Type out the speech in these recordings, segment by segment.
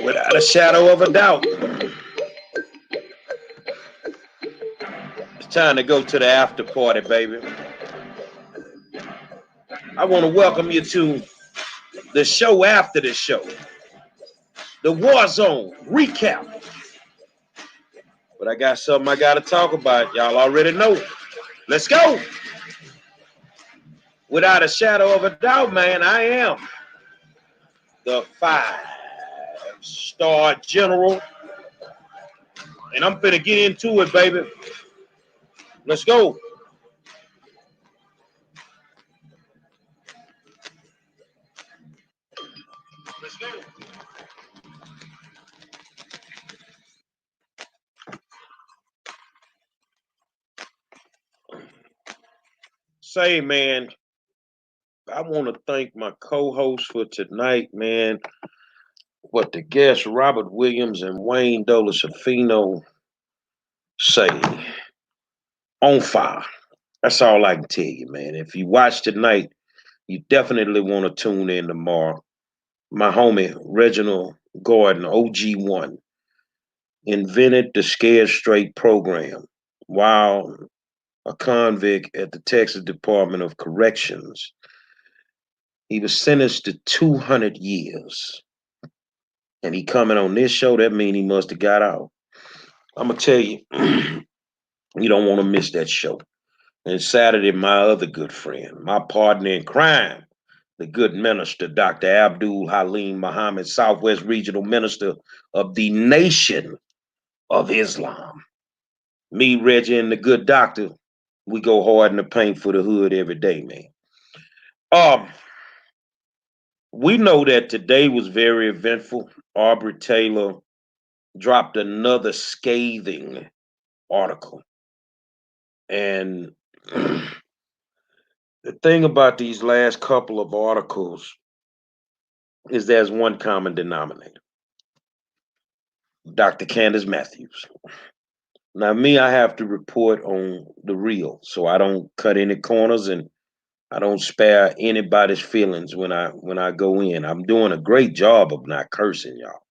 Without a shadow of a doubt, it's time to go to the after party, baby. I want to welcome you to the show after the show, the War Zone recap. But I got something I got to talk about. Y'all already know. Let's go. Without a shadow of a doubt, man, I am the 5-star general. And I'm finna get into it, baby. Let's go. Let's go. Say, man, I want to thank my co-host for tonight, man. What the guests Robert Williams and Wayne Dolacifino say on fire. That's all I can tell you, man. If you watch tonight, you definitely want to tune in tomorrow. My homie Reginald Gordon, OG1, invented the Scared Straight program while a convict at the Texas Department of Corrections. He was sentenced to 200 years. And he coming on this show, that means he must have got out. I'm going to tell you, you don't want to miss that show. And Saturday, my other good friend, my partner in crime, the good minister, Dr. Abdul Halim Muhammad, Southwest Regional Minister of the Nation of Islam. Me, Reggie, and the good doctor, we go hard in the paint for the hood every day, man. We know that today was very eventful. Aubrey Taylor dropped another scathing article. And the thing about these last couple of articles is there's one common denominator. Dr. Candice Mathews. Now, me, I have to report on the real, so I don't cut any corners and I don't spare anybody's feelings when I go in. I'm doing a great job of not cursing y'all,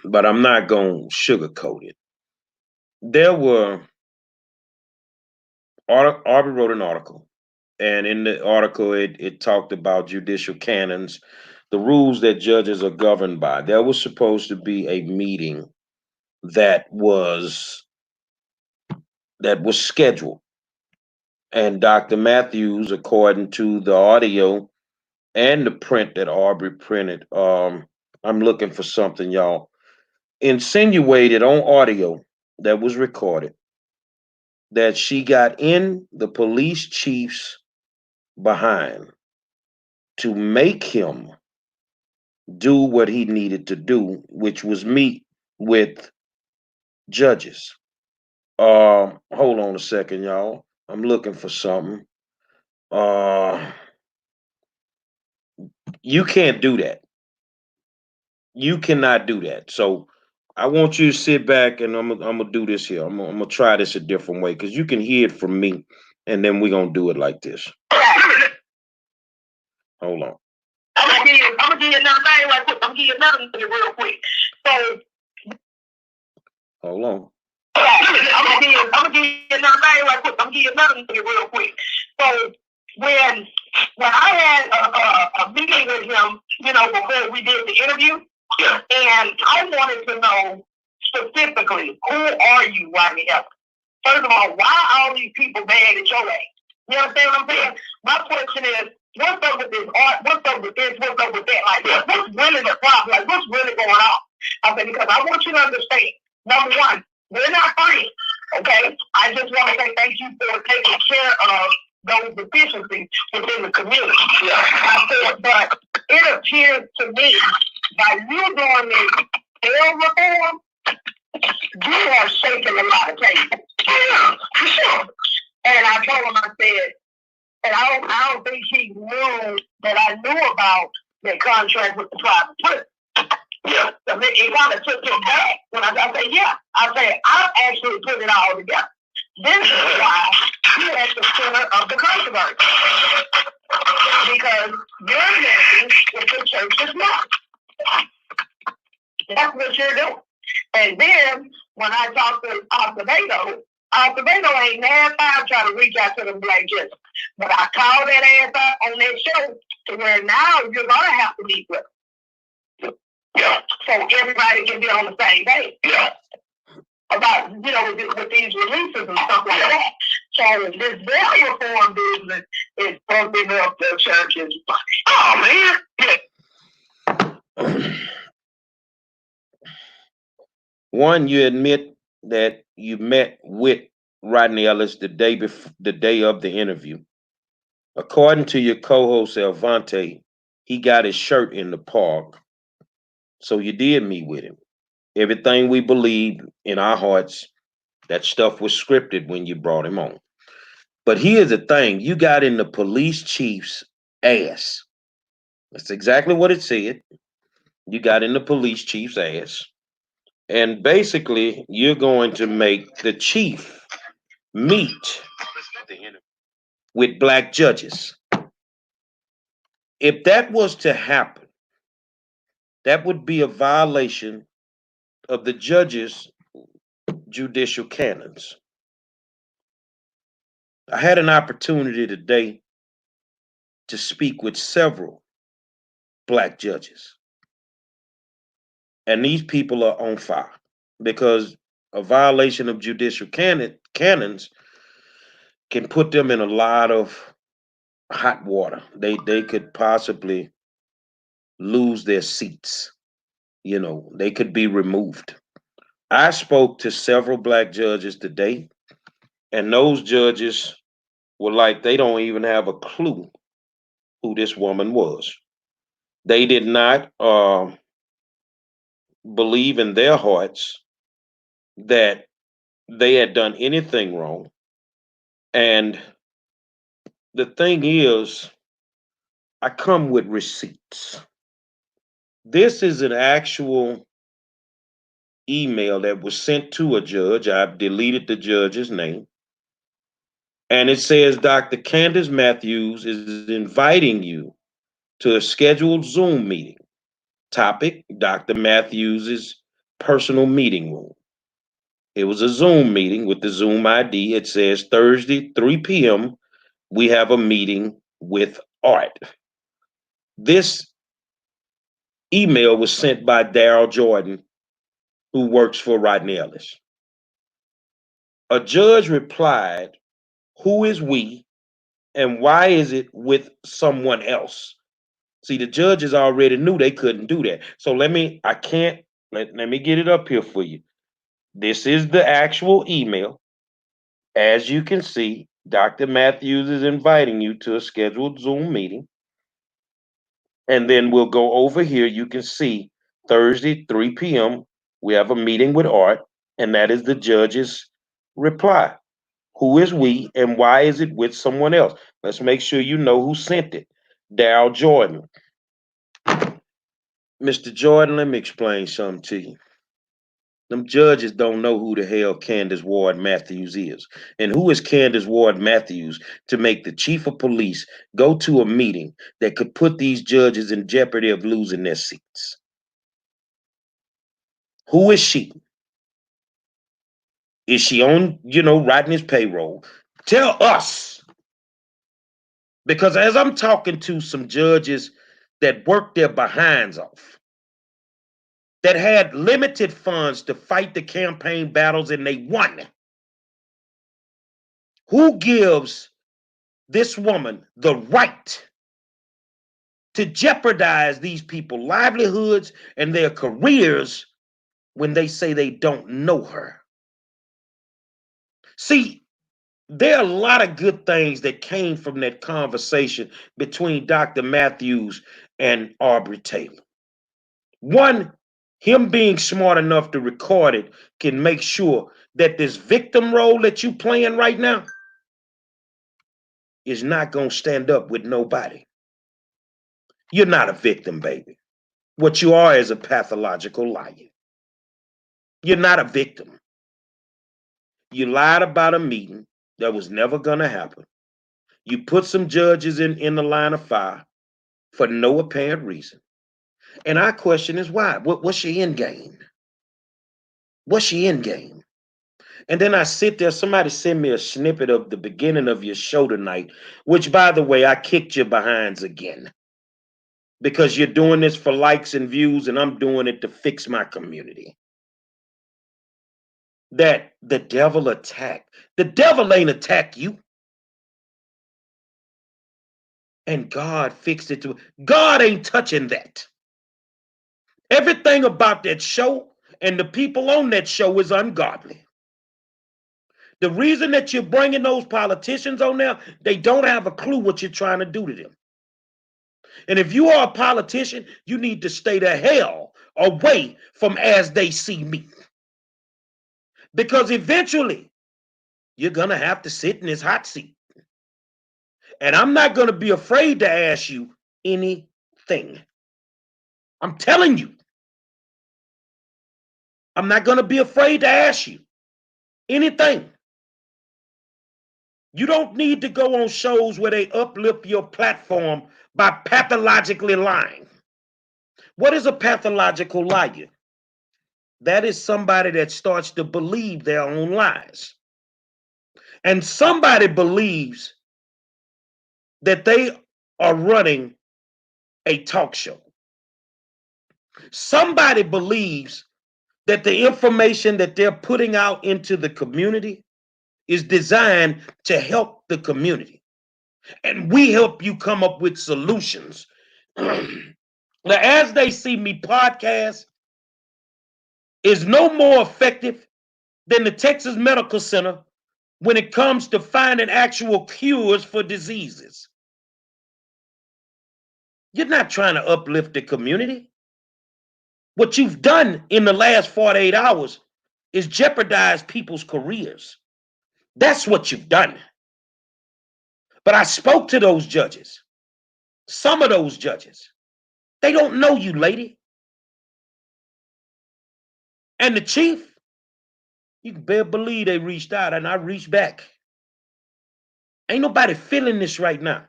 but I'm not gonna sugarcoat it. There were Aubrey wrote an article, and in the article it talked about judicial canons, the rules that judges are governed by. There was supposed to be a meeting that was scheduled. And Dr. Matthews, according to the audio and the print that Aubrey printed, I'm looking for something, y'all, insinuated on audio that was recorded that she got in the police chief's behind to make him do what he needed to do, which was meet with judges. Hold on a second, y'all. I'm looking for something. You can't do that. You cannot do that. So I want you to sit back and I'm gonna do this here. I'm gonna try this a different way because you can hear it from me, and then we're gonna do it like this. Hold on. I'm gonna give you another thing right quick. I'm gonna give you another thing real quick. So hold on. I'm gonna give you another thing right quick. I'm gonna give you another thing real quick. So when I had a meeting with him, before we did the interview, and I wanted to know specifically, who are you, Rodney Evans? First of all, why are all these people mad at your ass? You understand what I'm saying? My question is, what's up with this art? What's up with this? What's up with that? Like, what's really the problem? Like, what's really going on? I said, because I want you to understand, number one, we're not friends, okay? I just want to say thank you for taking care of those deficiencies within the community. Yeah. I said, but it appears to me, by you doing this bail reform, you are shaking a lot of tables. Yeah, for sure. And I told him, I said, and I don't think he knew that I knew about the contract with the private prison. Yeah. So it kind of took him back when I said, yeah. I said, I actually put it all together. This is why you're at the center of the controversy. Because your message with the church is not. That's what you're doing. And then when I talk to Acevedo ain't never trying to reach out to them black judges. But I called that ass out on that show to where now you're gonna have to meet with them. Yeah. So everybody can be on the same page. Yeah. About, with these releases and stuff like that. So this bail reform business is pumping up the church's money. Oh man. One, you admit that you met with Rodney Ellis the day of the interview. According to your co-host Elvante, he got his shirt in the park. So you did meet with him. Everything we believe in our hearts, that stuff was scripted when you brought him on. But here's the thing, you got in the police chief's ass. That's exactly what it said. You got in the police chief's ass. And basically, you're going to make the chief meet with black judges. If that was to happen, that would be a violation of the judges' judicial canons. I had an opportunity today to speak with several black judges. And these people are on fire because a violation of judicial canons can put them in a lot of hot water. They could possibly lose their seats. They could be removed. I spoke to several black judges today, and those judges were like, they don't even have a clue who this woman was. They did not believe in their hearts that they had done anything wrong. And the thing is, I come with receipts. This is an actual email that was sent to a judge. I've deleted the judge's name. And it says Dr. Candice Mathews is inviting you to a scheduled Zoom meeting. Topic, Dr. Mathews's personal meeting room. It was a Zoom meeting with the Zoom ID. It says Thursday, 3 p.m., we have a meeting with Art. This email was sent by Daryl Jordan, who works for Rodney Ellis. A judge replied, "Who is we and why is it with someone else?" See, the judges already knew they couldn't do that. So let me get it up here for you. This is the actual email. As you can see, Dr. Mathews is inviting you to a scheduled Zoom meeting. And then we'll go over here. You can see Thursday, 3 p.m., we have a meeting with Art, and that is the judge's reply. Who is we and why is it with someone else? Let's make sure you know who sent it. Daryl Jordan. Mr. Jordan, let me explain something to you. Them judges don't know who the hell Candice Ward Mathews is. And who is Candice Ward Mathews to make the chief of police go to a meeting that could put these judges in jeopardy of losing their seats? Who is she? Is she on, Rodney's payroll? Tell us. Because as I'm talking to some judges that worked their behinds off, that had limited funds to fight the campaign battles and they won. Who gives this woman the right to jeopardize these people's livelihoods and their careers when they say they don't know her? See, there are a lot of good things that came from that conversation between Dr. Mathews and Aubrey Taylor. One, him being smart enough to record it can make sure that this victim role that you playing right now is not going to stand up with nobody. You're not a victim, baby. What you are is a pathological liar. You're not a victim. You lied about a meeting that was never going to happen. You put some judges in the line of fire for no apparent reason. And our question is why? What's your end game? What's your end game? And then I sit there, somebody send me a snippet of the beginning of your show tonight, which by the way, I kicked your behinds again. Because you're doing this for likes and views, and I'm doing it to fix my community. That the devil attack. The devil ain't attack you. And God fixed it to God ain't touching that. Everything about that show and the people on that show is ungodly. The reason that you're bringing those politicians on there, they don't have a clue what you're trying to do to them. And if you are a politician, you need to stay the hell away from as they see me. Because eventually, you're going to have to sit in this hot seat. And I'm not going to be afraid to ask you anything. I'm telling you. I'm not going to be afraid to ask you anything. You don't need to go on shows where they uplift your platform by pathologically lying. What is a pathological liar? That is somebody that starts to believe their own lies. And somebody believes that they are running a talk show. Somebody believes that the information that they're putting out into the community is designed to help the community. And we help you come up with solutions. Now, as they see me podcast is no more effective than the Texas Medical Center when it comes to finding actual cures for diseases. You're not trying to uplift the community. What you've done in the last 48 hours is jeopardize people's careers. That's what you've done. But I spoke to those judges. Some of those judges. They don't know you, lady. And the chief, you can better believe they reached out and I reached back. Ain't nobody feeling this right now.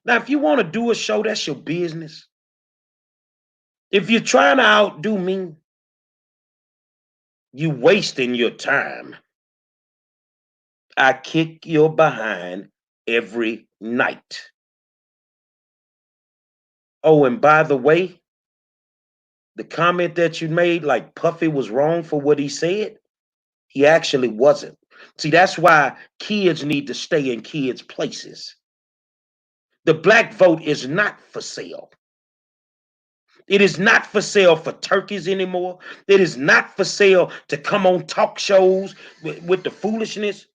Now, if you want to do a show, that's your business. If you're trying to outdo me, you wasting your time. I kick your behind every night. Oh, and by the way, the comment that you made, like Puffy was wrong for what he said, he actually wasn't. See, that's why kids need to stay in kids' places. The black vote is not for sale. It is not for sale for turkeys anymore. It is not for sale to come on talk shows with the foolishness.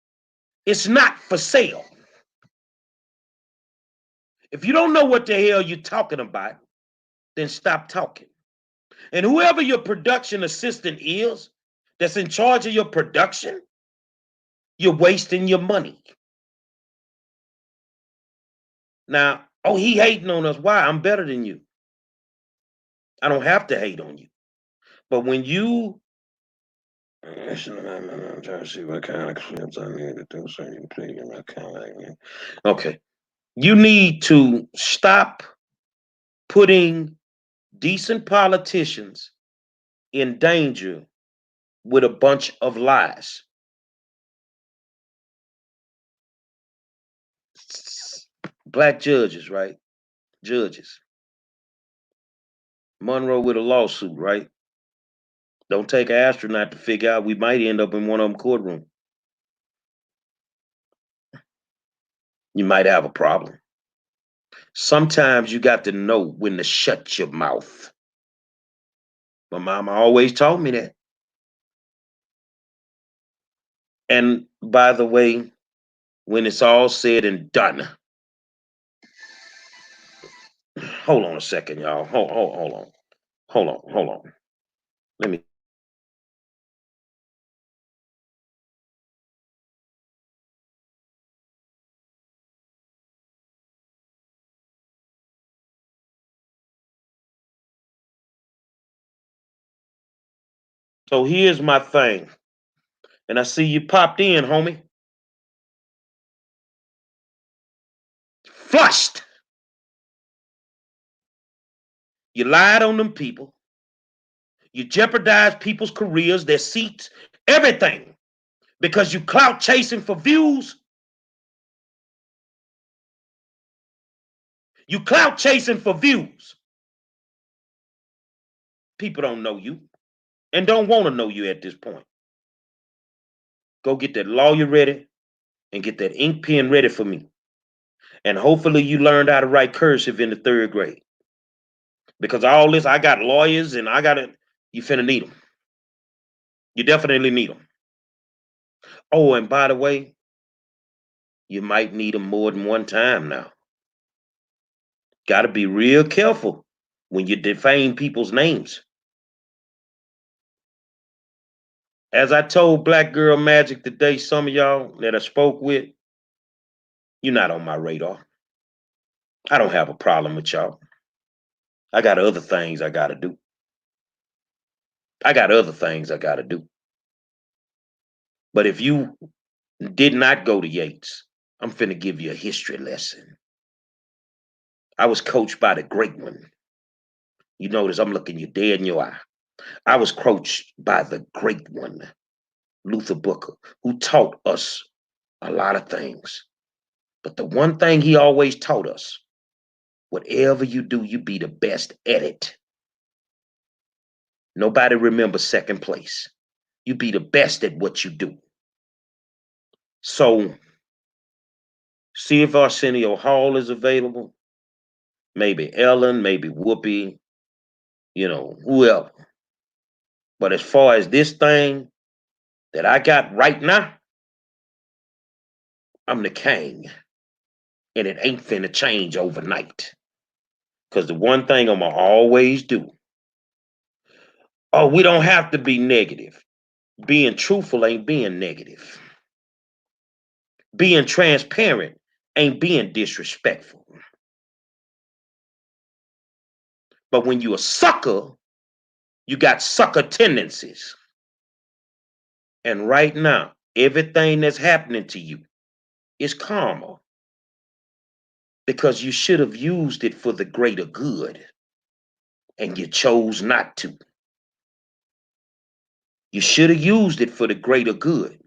It's not for sale. If you don't know what the hell you're talking about, then stop talking. And whoever your production assistant is that's in charge of your production, you're wasting your money. Now, oh, he hating on us. Why? I'm better than you. I don't have to hate on you. But when you I'm trying to see what kind of clips I need to do so you can get my comment. Okay. You need to stop putting decent politicians in danger with a bunch of lies. Black judges, right? Judges. Monroe with a lawsuit, right? Don't take an astronaut to figure out we might end up in one of them courtroom. You might have a problem. Sometimes you got to know when to shut your mouth. My mama always told me that. And by the way, when it's all said and done, hold on a second, y'all. Hold on. Hold on. Let me. So here's my thing. And I see you popped in, homie. Flushed. You lied on them people. You jeopardized people's careers, their seats, everything, because you clout chasing for views. You clout chasing for views. People don't know you and don't want to know you at this point. Go get that lawyer ready and get that ink pen ready for me. And hopefully you learned how to write cursive in the 3rd grade. Because all this, I got lawyers and I got it. You finna need them. You definitely need them. Oh, and by the way, you might need them more than one time now. Got to be real careful when you defame people's names. As I told Black Girl Magic today, some of y'all that I spoke with, you're not on my radar. I don't have a problem with y'all. I got other things I got to do. But if you did not go to Yates, I'm finna give you a history lesson. I was coached by the great one. You notice I'm looking you dead in your eye. I was coached by the great one, Luther Booker, who taught us a lot of things. But the one thing he always taught us, whatever you do, you be the best at it. Nobody remembers second place. You be the best at what you do. So, see if Arsenio Hall is available. Maybe Ellen, maybe Whoopi, whoever. But as far as this thing that I got right now, I'm the king. And it ain't finna change overnight. Because the one thing I'm going to always do, we don't have to be negative. Being truthful ain't being negative. Being transparent ain't being disrespectful. But when you're a sucker, you got sucker tendencies. And right now, everything that's happening to you is karma. Because you should have used it for the greater good. And you chose not to. You should have used it for the greater good.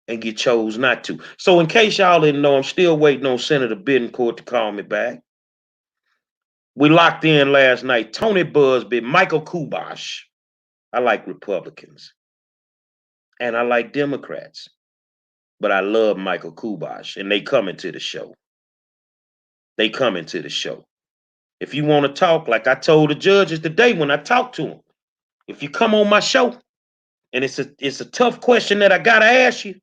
And you chose not to. So in case y'all didn't know, I'm still waiting on Senator Bittencourt to call me back. We locked in last night. Tony Busby, Michael Kubash. I like Republicans. And I like Democrats. But I love Michael Kubash. And they coming to the show. If you want to talk, like I told the judges today when I talked to them, if you come on my show, and it's a tough question that I gotta ask you,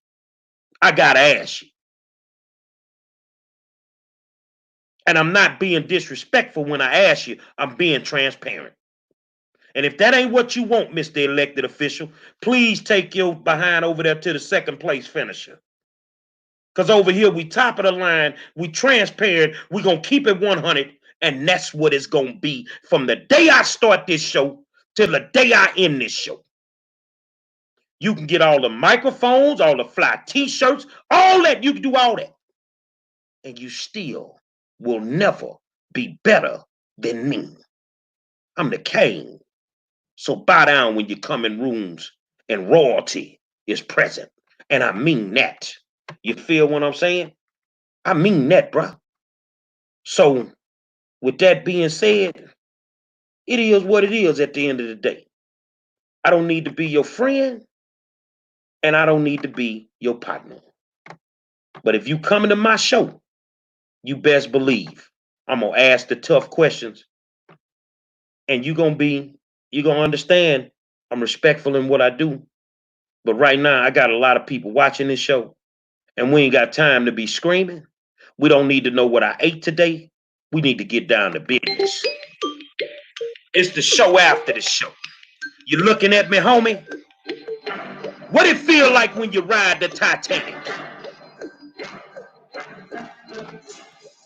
I gotta ask you. And I'm not being disrespectful when I ask you. I'm being transparent. And if that ain't what you want, Mr. Elected Official, please take your behind over there to the second place finisher. Because over here, we top of the line, we transparent, we going to keep it 100, and that's what it's going to be from the day I start this show till the day I end this show. You can get all the microphones, all the fly t-shirts, all that. You can do all that. And you still will never be better than me. I'm the king. So bow down when you come in rooms and royalty is present. And I mean that. You feel what I'm saying? I mean that, bro. So with that being said, it is what it is at the end of the day. I don't need to be your friend and I don't need to be your partner. But if you come into my show, you best believe I'm going to ask the tough questions and you're going to understand I'm respectful in what I do. But right now, I got a lot of people watching this show and we ain't got time to be screaming. We don't need to know what I ate today. We need to get down to business. It's the show after the show. You looking at me, homie? What it feel like when you ride the Titanic?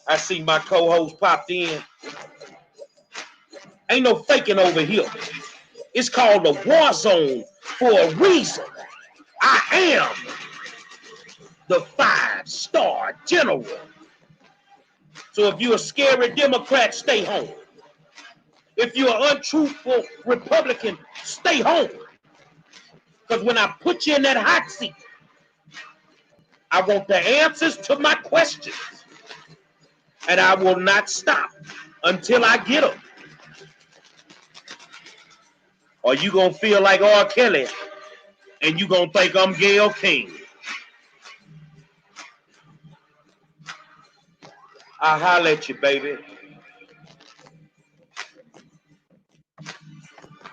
I see my co-host popped in. Ain't no faking over here. It's called the war zone for a reason. I am the 5-star general. So if you're a scary Democrat, stay home. If you're an untruthful Republican, stay home. Because when I put you in that hot seat, I want the answers to my questions. And I will not stop until I get them. Or you going to feel like R. Kelly and you going to think I'm Gayle King. I holler at you, baby.